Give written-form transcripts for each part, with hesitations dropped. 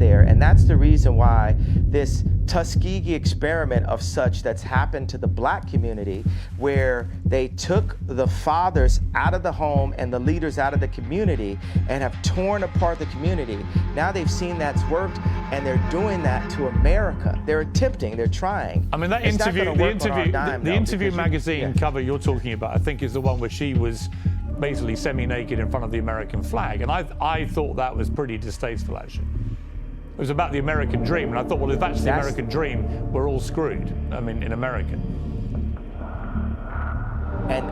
there. And that's the reason why this Tuskegee experiment of such that's happened to the black community, where they took the fathers out of the home and the leaders out of the community and have torn apart the community. Now they've seen that's worked, and they're doing that to America. They're attempting, they're trying. I mean, that It's interview, not gonna work on our dime, the though, interview because magazine cover you're talking about, I think, is the one where she was basically semi-naked in front of the American flag, and I thought that was pretty distasteful, actually. It was about the American dream, and I thought, well, if that's the American dream, we're all screwed. I mean, in America. And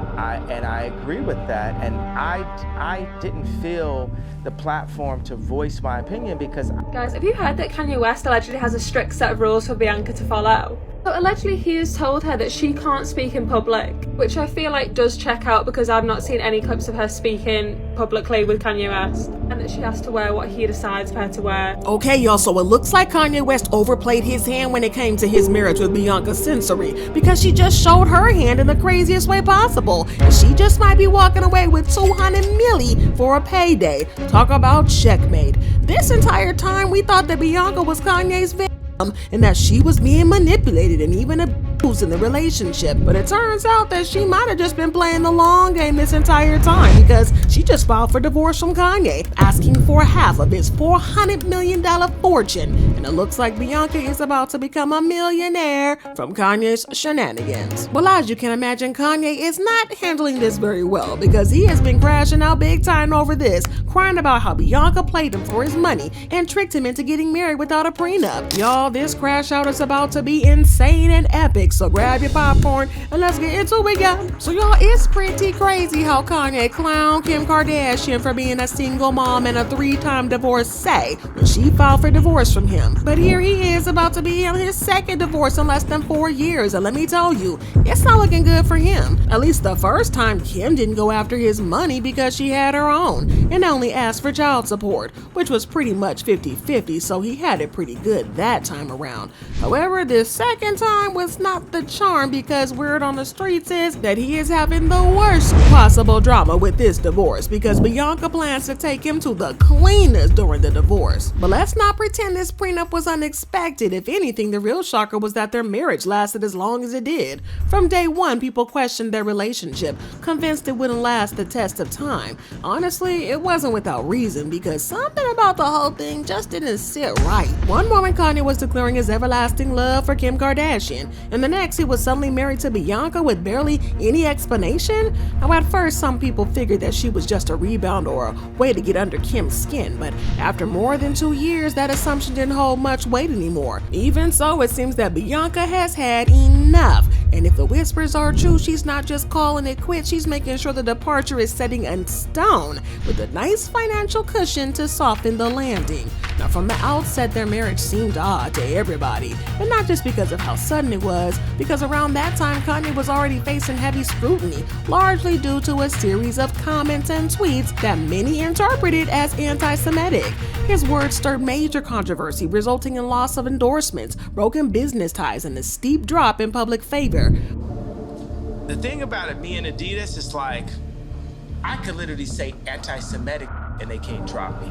I agree with that, and I didn't feel the platform to voice my opinion because... Guys, have you heard that Kanye West allegedly has a strict set of rules for Bianca to follow? So allegedly he has told her that she can't speak in public, which I feel like does check out because I've not seen any clips of her speaking publicly with Kanye West, and that she has to wear what he decides for her to wear. Okay, y'all, so it looks like Kanye West overplayed his hand when it came to his marriage with Bianca Censory, because she just showed her hand in the craziest way possible, and she just might be walking away with $200 million for a payday. Talk about checkmate. This entire time we thought that Bianca was Kanye's victim, and that she was being manipulated and even abused in the relationship. But it turns out that she might have just been playing the long game this entire time, because she just filed for divorce from Kanye, asking for half of his $400 million fortune. And it looks like Bianca is about to become a millionaire from Kanye's shenanigans. Well, as you can imagine, Kanye is not handling this very well, because he has been crashing out big time over this, crying about how Bianca played him for his money and tricked him into getting married without a prenup. Y'all, this crash out is about to be insane and epic, so grab your popcorn and let's get into it, y'all. So y'all, it's pretty crazy how Kanye clowned Kim Kardashian for being a single mom and a 3-time divorcee when she filed for divorce from him. But here he is about to be on his second divorce in less than 4 years, and let me tell you, it's not looking good for him. At least the first time, Kim didn't go after his money because she had her own and only asked for child support, which was pretty much 50-50, so he had it pretty good that time around. However, this second time was not the charm, because word on the streets is that he is having the worst possible drama with this divorce, because Bianca plans to take him to the cleaners during the divorce. But let's not pretend this prenup was unexpected. If anything, the real shocker was that their marriage lasted as long as it did. From day one, people questioned their relationship, convinced it wouldn't last the test of time. Honestly, it wasn't without reason, because something about the whole thing just didn't sit right. One moment Kanye was declaring his everlasting love for Kim Kardashian, and the next he was suddenly married to Bianca with barely any explanation. Now, at first, some people figured that she was just a rebound or a way to get under Kim's skin, but after more than 2 years, that assumption didn't hold much weight anymore. Even so, it seems that Bianca has had enough, and if the whispers are true, she's not just calling it quits, she's making sure the departure is setting in stone with a nice financial cushion to soften the landing. Now, from the outset, their marriage seemed odd to everybody, and not just because of how sudden it was, because around that time Kanye was already facing heavy scrutiny, largely due to a series of comments and tweets that many interpreted as anti-Semitic. His words stirred major controversy, resulting in loss of endorsements, broken business ties, and a steep drop in public favor. The thing about it, me and Adidas, is like, I could literally say anti-Semitic and they can't drop me.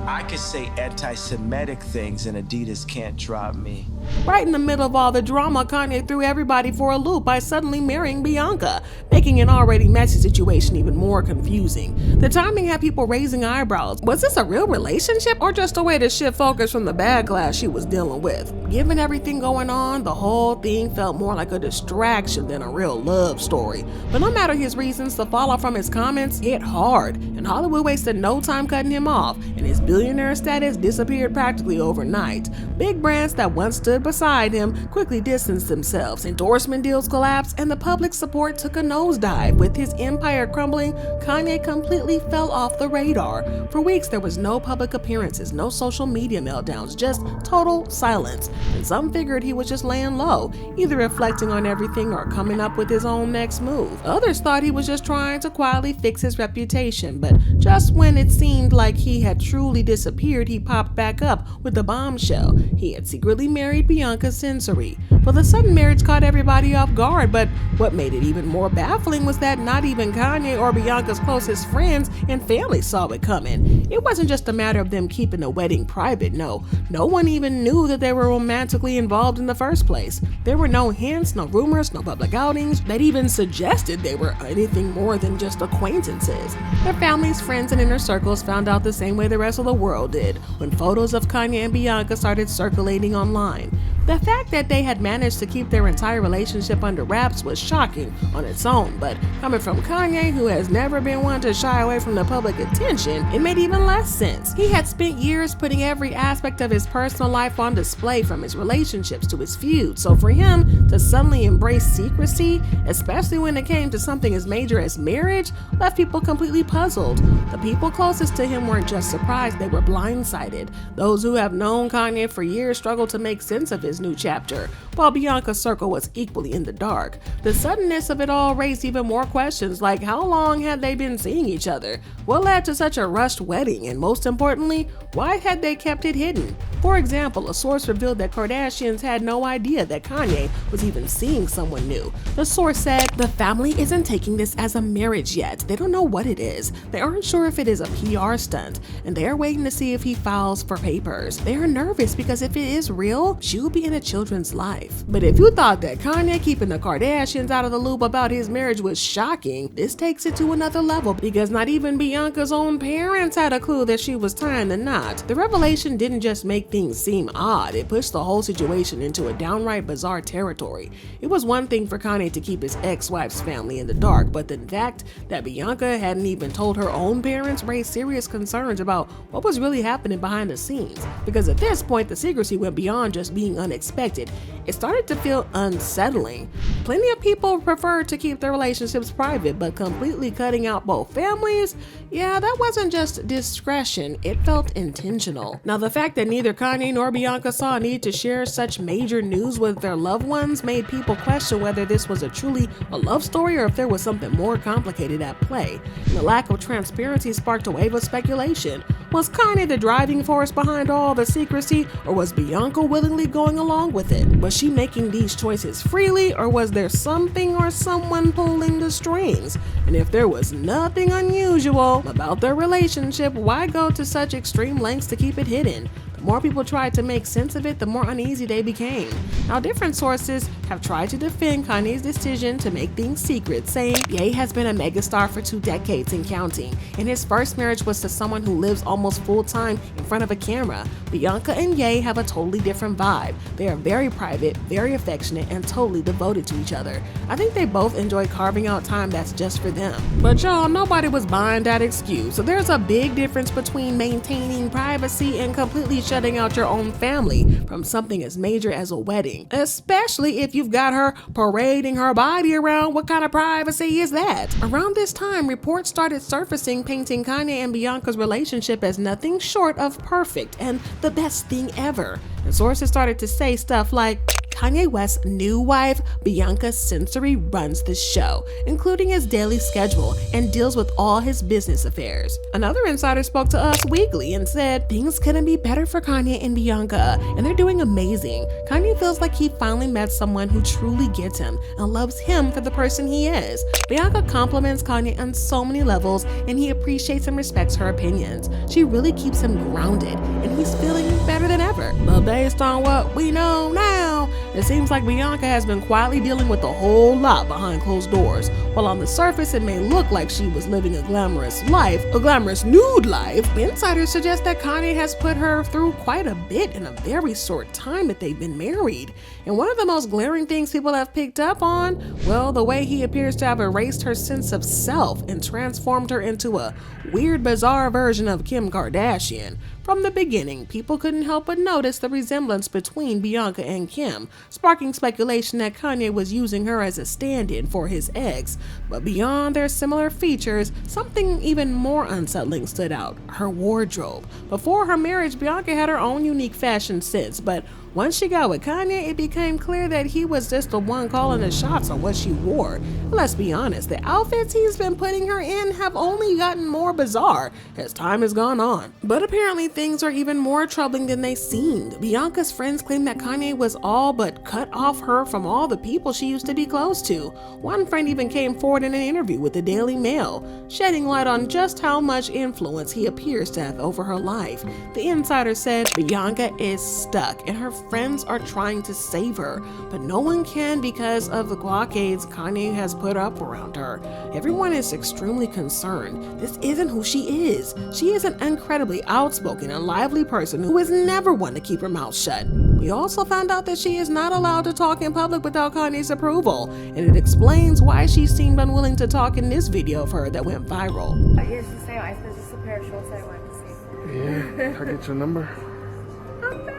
I could say anti-Semitic things and Adidas can't drop me. Right in the middle of all the drama, Kanye threw everybody for a loop by suddenly marrying Bianca, making an already messy situation even more confusing. The timing had people raising eyebrows. Was this a real relationship or just a way to shift focus from the backlash she was dealing with? Given everything going on, the whole thing felt more like a distraction than a real love story. But no matter his reasons, the fallout from his comments hit hard, and Hollywood wasted no time cutting him off, and his billionaire status disappeared practically overnight. Big brands that once stood beside him quickly distanced themselves, endorsement deals collapsed, and the public support took a nosedive. With his empire crumbling, Kanye completely fell off the radar. For weeks, there was no public appearances, no social media meltdowns, just total silence. And some figured he was just laying low, either reflecting on everything or coming up with his own next move. Others thought he was just trying to quietly fix his reputation, but just when it seemed like he had truly disappeared, he popped back up with a bombshell. He had secretly married Bianca Censory. Well, the sudden marriage caught everybody off guard, but what made it even more baffling was that not even Kanye or Bianca's closest friends and family saw it coming. It wasn't just a matter of them keeping the wedding private, no one even knew that they were romantically involved in the first place. There were no hints, no rumors, no public outings that even suggested they were anything more than just acquaintances. Their families, friends, and inner circles found out the same way the rest of the world did when photos of Kanye and Bianca started circulating online. The fact that they had managed to keep their entire relationship under wraps was shocking on its own, but coming from Kanye, who has never been one to shy away from the public attention, it made even less sense. He had spent years putting every aspect of his personal life on display, from his relationships to his feuds, so for him to suddenly embrace secrecy, especially when it came to something as major as marriage, left people completely puzzled. The people closest to him weren't just surprised, they were blindsided. Those who have known Kanye for years struggled to make sense of his new chapter, while Bianca's circle was equally in the dark. The suddenness of it all raised even more questions, like how long had they been seeing each other? What led to such a rushed wedding? And most importantly, why had they kept it hidden? For example, a source revealed that Kardashians had no idea that Kanye was even seeing someone new. The source said, "The family isn't taking this as a marriage yet. They don't know what it is. They aren't sure if it is a PR stunt, and they are waiting to see if he files for papers. They are nervous because if it is real, she will be in a children's life." But if you thought that Kanye keeping the Kardashians out of the loop about his marriage was shocking, this takes it to another level, because not even Bianca's own parents had a clue that she was tying the knot. The revelation didn't just make things seem odd, it pushed the whole situation into a downright bizarre territory. It was one thing for Kanye to keep his ex-wife's family in the dark, but the fact that Bianca hadn't even told her own parents raised serious concerns about what was really happening behind the scenes. Because at this point, the secrecy went beyond just being unexpected. It started to feel unsettling. Plenty of people prefer to keep their relationships private, but completely cutting out both families, yeah, that wasn't just discretion, it felt intentional. Now, the fact that neither Kanye nor Bianca saw a need to share such major news with their loved ones made people question whether this was truly a love story or if there was something more complicated at play. And the lack of transparency sparked a wave of speculation. Was Kanye the driving force behind all the secrecy, or was Bianca willingly going along with it? Was she making these choices freely, or was there something or someone pulling the strings? And if there was nothing unusual about their relationship, why go to such extreme lengths to keep it hidden? The more people tried to make sense of it, the more uneasy they became. Now, different sources have tried to defend Kanye's decision to make things secret, saying Ye has been a megastar for 2 decades and counting, and his first marriage was to someone who lives almost full-time in front of a camera. Bianca and Ye have a totally different vibe. They are very private, very affectionate, and totally devoted to each other. I think they both enjoy carving out time that's just for them. But y'all, nobody was buying that excuse. So there's a big difference between maintaining privacy and completely shutting out your own family from something as major as a wedding, especially if you've got her parading her body around. What kind of privacy is that? Around this time, reports started surfacing painting Kanye and Bianca's relationship as nothing short of perfect and the best thing ever. And sources started to say stuff like, Kanye West's new wife, Bianca Censory, runs the show, including his daily schedule, and deals with all his business affairs. Another insider spoke to Us Weekly and said, things couldn't be better for Kanye and Bianca, and they're doing amazing. Kanye feels like he finally met someone who truly gets him and loves him for the person he is. Bianca compliments Kanye on so many levels, and he appreciates and respects her opinions. She really keeps him grounded, and he's feeling better than ever. But based on what we know now, it seems like Bianca has been quietly dealing with a whole lot behind closed doors. While on the surface it may look like she was living a glamorous life, a glamorous nude life, insiders suggest that Kanye has put her through quite a bit in a very short time that they've been married. And one of the most glaring things people have picked up on, well, the way he appears to have erased her sense of self and transformed her into a weird, bizarre version of Kim Kardashian. From the beginning, people couldn't help but notice the resemblance between Bianca and Kim, sparking speculation that Kanye was using her as a stand-in for his ex. But beyond their similar features, something even more unsettling stood out: her wardrobe. Before her marriage, Bianca had her own unique fashion sense, but Once she got with Kanye, it became clear that he was just the one calling the shots on what she wore. Let's be honest, the outfits he's been putting her in have only gotten more bizarre as time has gone on. But apparently things are even more troubling than they seemed. Bianca's friends claim that Kanye was all but cut off her from all the people she used to be close to. One friend even came forward in an interview with the Daily Mail, shedding light on just how much influence he appears to have over her life. The insider said Bianca is stuck and her friends are trying to save her, but no one can because of the blockades Kanye has put up around her. Everyone is extremely concerned. This isn't who she is. She is an incredibly outspoken and lively person who is never one to keep her mouth shut. We also found out that she is not allowed to talk in public without Kanye's approval, and it explains why she seemed unwilling to talk in this video of her that went viral. Yes, the same. I suppose just a pair of shorts I wanted to see. Yeah, can I get your number? Huh?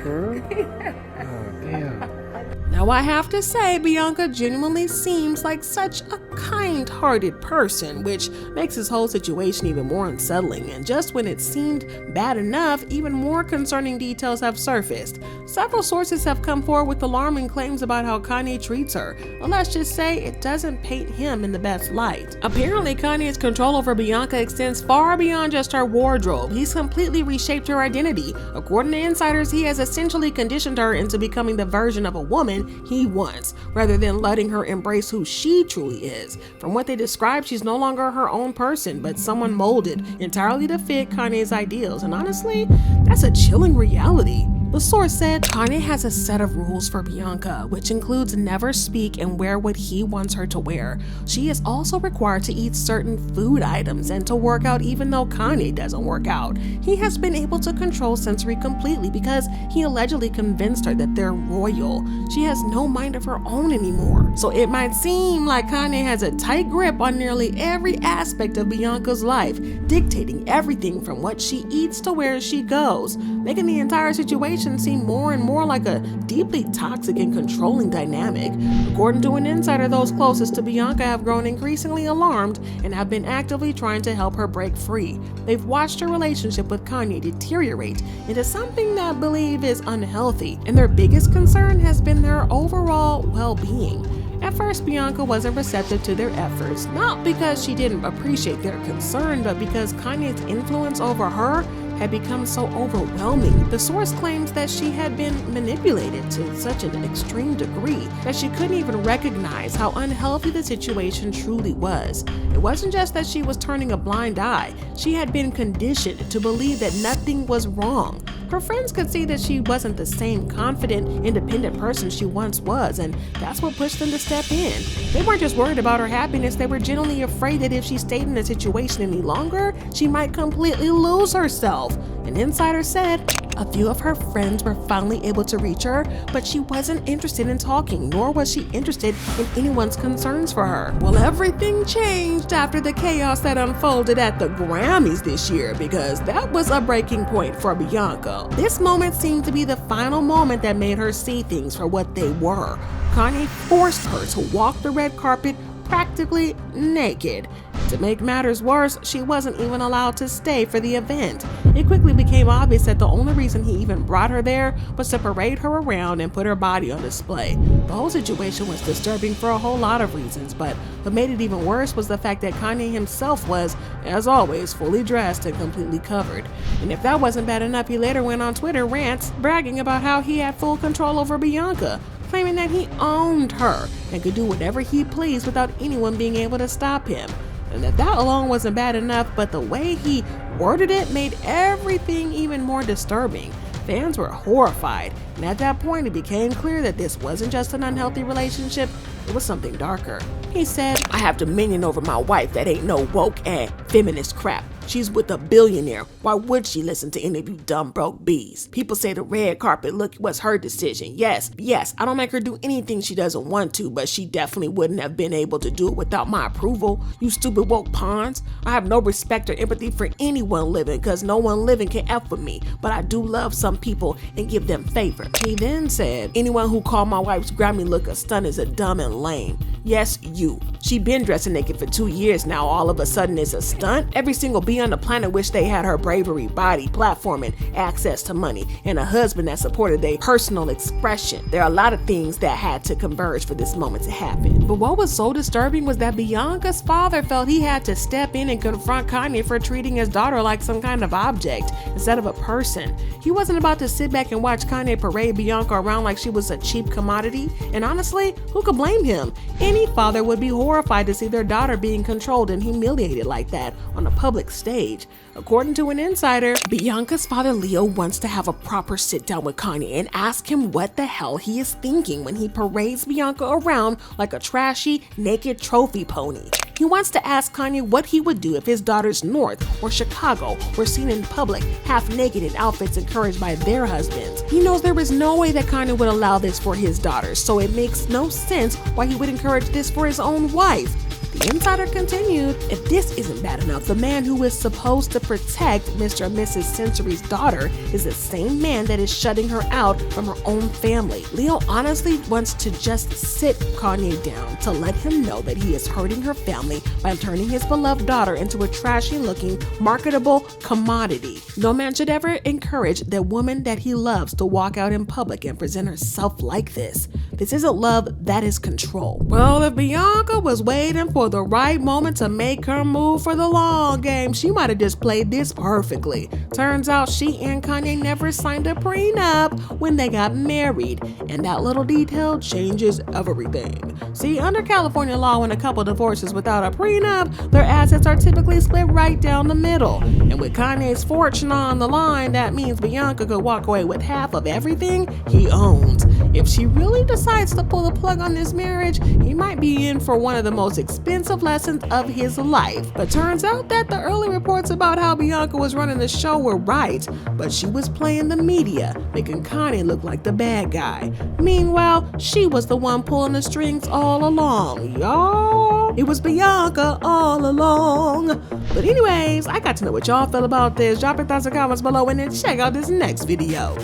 Oh, damn. Now I have to say, Bianca genuinely seems like such a kind-hearted person, which makes this whole situation even more unsettling. And just when it seemed bad enough, even more concerning details have surfaced. Several sources have come forward with alarming claims about how Kanye treats her. Well, let's just say it doesn't paint him in the best light. Apparently, Kanye's control over Bianca extends far beyond just her wardrobe. He's completely reshaped her identity. According to insiders, he has essentially conditioned her into becoming the version of a woman he wants, rather than letting her embrace who she truly is. From what they describe, she's no longer her own person, but someone molded entirely to fit Kanye's ideals. And honestly, that's a chilling reality. The source said Kanye has a set of rules for Bianca, which includes never speak and wear what he wants her to wear. She is also required to eat certain food items and to work out even though Kanye doesn't work out. He has been able to control Censory completely because he allegedly convinced her that they're royal. She has no mind of her own anymore. So it might seem like Kanye has a tight grip on nearly every aspect of Bianca's life, dictating everything from what she eats to where she goes, making the entire situation seem more and more like a deeply toxic and controlling dynamic. According to an insider, those closest to Bianca have grown increasingly alarmed and have been actively trying to help her break free. They've watched her relationship with Kanye deteriorate into something that believe is unhealthy, and their biggest concern has been their overall well-being. At first, Bianca wasn't receptive to their efforts, not because she didn't appreciate their concern, but because Kanye's influence over her had become so overwhelming. The source claims that she had been manipulated to such an extreme degree that she couldn't even recognize how unhealthy the situation truly was. It wasn't just that she was turning a blind eye, she had been conditioned to believe that nothing was wrong. Her friends could see that she wasn't the same confident, independent person she once was, and that's what pushed them to step in. They weren't just worried about her happiness, they were genuinely afraid that if she stayed in the situation any longer, she might completely lose herself. An insider said a few of her friends were finally able to reach her, but she wasn't interested in talking, nor was she interested in anyone's concerns for her. Well, everything changed after the chaos that unfolded at the Grammys this year, because that was a breaking point for Bianca. This moment seemed to be the final moment that made her see things for what they were. Kanye forced her to walk the red carpet practically naked. To make matters worse, she wasn't even allowed to stay for the event. It quickly became obvious that the only reason he even brought her there was to parade her around and put her body on display. The whole situation was disturbing for a whole lot of reasons, but what made it even worse was the fact that Kanye himself was, as always, fully dressed and completely covered. And if that wasn't bad enough, he later went on Twitter rants bragging about how he had full control over Bianca, claiming that he owned her and could do whatever he pleased without anyone being able to stop him. And that alone wasn't bad enough, but the way he worded it made everything even more disturbing. Fans were horrified, and at that point it became clear that this wasn't just an unhealthy relationship, it was something darker. He said, "I have dominion over my wife that ain't no woke and feminist crap. She's with a billionaire. Why would she listen to any of you dumb broke bees? People say the red carpet look was her decision. Yes, I don't make her do anything she doesn't want to, but she definitely wouldn't have been able to do it without my approval. You stupid woke pawns. I have no respect or empathy for anyone living, because no one living can F with me, but I do love some people and give them favor." He then said, "Anyone who called my wife's Grammy look a stunt is a dumb and lame. Yes, you. She been dressing naked for 2 years now. All of a sudden it's a stunt? Every single beat be on the planet wish they had her bravery, body, platform, and access to money, and a husband that supported their personal expression. There are a lot of things that had to converge for this moment to happen. But what was so disturbing was that Bianca's father felt he had to step in and confront Kanye for treating his daughter like some kind of object instead of a person. He wasn't about to sit back and watch Kanye parade Bianca around like she was a cheap commodity. And honestly, who could blame him? Any father would be horrified to see their daughter being controlled and humiliated like that on a public stage. According to an insider, Bianca's father Leo wants to have a proper sit down with Kanye and ask him what the hell he is thinking when he parades Bianca around like a trashy, naked trophy pony. He wants to ask Kanye what he would do if his daughters North or Chicago were seen in public, half naked in outfits encouraged by their husbands. He knows there is no way that Kanye would allow this for his daughters, so it makes no sense why he would encourage this for his own wife. The insider continued, if this isn't bad enough, the man who is supposed to protect Mr. and Mrs. Censory's daughter is the same man that is shutting her out from her own family. Leo honestly wants to just sit Kanye down to let him know that he is hurting her family by turning his beloved daughter into a trashy looking, marketable commodity. No man should ever encourage the woman that he loves to walk out in public and present herself like this. This isn't love, that is control. Well, if Bianca was waiting for the right moment to make her move for the long game, she might have just played this perfectly. Turns out she and Kanye never signed a prenup when they got married, and that little detail changes everything. See, under California law, when a couple divorces without a prenup, their assets are typically split right down the middle. And with Kanye's fortune on the line, that means Bianca could walk away with half of everything he owns. If she really decides to pull the plug on this marriage, he might be in for one of the most expensive lessons of his life. But turns out that the early reports about how Bianca was running the show were right, but she was playing the media, making Kanye look like the bad guy. Meanwhile, she was the one pulling the strings all along, y'all. It was Bianca all along. But anyways, I got to know what y'all feel about this. Drop your thoughts and comments below and then check out this next video.